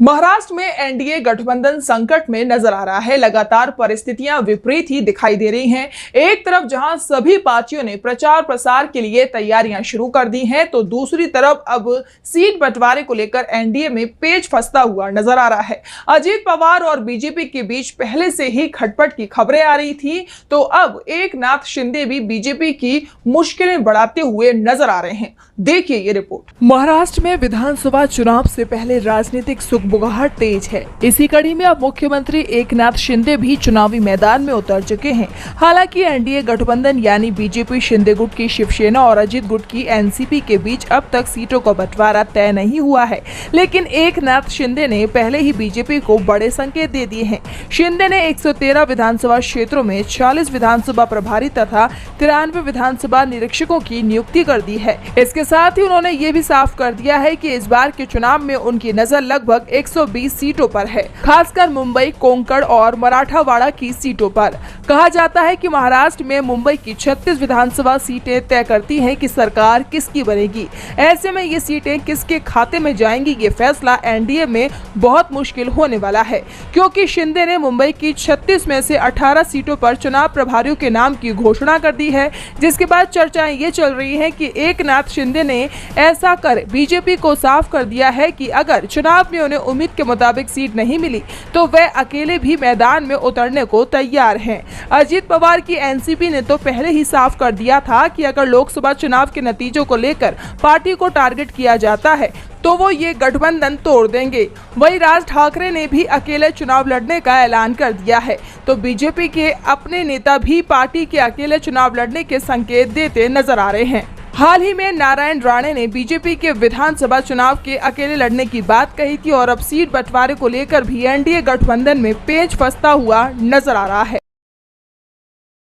महाराष्ट्र में एनडीए गठबंधन संकट में नजर आ रहा है। लगातार परिस्थितियां विपरीत ही दिखाई दे रही हैं। एक तरफ जहां सभी पार्टियों ने प्रचार प्रसार के लिए तैयारियां शुरू कर दी हैं, तो दूसरी तरफ अब सीट बंटवारे को लेकर एनडीए में पेच फंसता हुआ नजर आ रहा है। अजीत पवार और बीजेपी के बीच पहले से ही खटपट की खबरें आ रही थी, तो अब एकनाथ शिंदे भी बीजेपी की मुश्किलें बढ़ाते हुए नजर आ रहे हैं। देखिए ये रिपोर्ट। महाराष्ट्र में विधानसभा चुनाव से पहले राजनीतिक सुगबुगाहट तेज है। इसी कड़ी में अब मुख्यमंत्री एकनाथ शिंदे भी चुनावी मैदान में उतर चुके हैं। हालांकि एनडीए गठबंधन यानी बीजेपी शिंदे गुट की शिवसेना और अजित गुट की एनसीपी के बीच अब तक सीटों का बंटवारा तय नहीं हुआ है, लेकिन एकनाथ शिंदे ने पहले ही बीजेपी को बड़े संकेत दे दिए हैं। शिंदे ने 113 विधानसभा क्षेत्रों में 40 विधानसभा प्रभारी तथा 93 विधानसभा निरीक्षकों की नियुक्ति कर दी है। इसके साथ ही उन्होंने ये भी साफ कर दिया है कि इस बार के चुनाव में उनकी नजर लगभग 120 सीटों पर है, खासकर मुंबई, कोंकण और मराठावाड़ा की सीटों पर। कहा जाता है कि महाराष्ट्र में मुंबई की 36 विधानसभा सीटें तय करती हैं कि सरकार किसकी बनेगी। ऐसे में ये सीटें किसके खाते में जाएंगी, ये फैसला एनडीए में बहुत मुश्किल होने वाला है, क्योंकि शिंदे ने मुंबई की 36 में से 18 सीटों पर चुनाव प्रभारियों के नाम की घोषणा कर दी है, जिसके बाद चर्चाएं ये चल रही है कि एकनाथ शिंदे ने ऐसा कर बीजेपी को साफ कर दिया है कि अगर चुनाव में उन्हें उम्मीद के मुताबिक सीट नहीं मिली तो वह अकेले भी मैदान में उतरने को तैयार हैं। अजीत पवार की एनसीपी ने तो पहले ही साफ कर दिया था कि अगर लोकसभा चुनाव के नतीजों को लेकर पार्टी को टारगेट किया जाता है तो वो ये गठबंधन तोड़ देंगे। वहीं राज ठाकरे ने भी अकेले चुनाव लड़ने का ऐलान कर दिया है, तो बीजेपी के अपने नेता भी पार्टी के अकेले चुनाव लड़ने के संकेत देते नजर आ रहे हैं। हाल ही में नारायण राणे ने बीजेपी के विधानसभा चुनाव के अकेले लड़ने की बात कही थी और अब सीट बंटवारे को लेकर भी एनडीए गठबंधन में पेच फंसता हुआ नजर आ रहा है।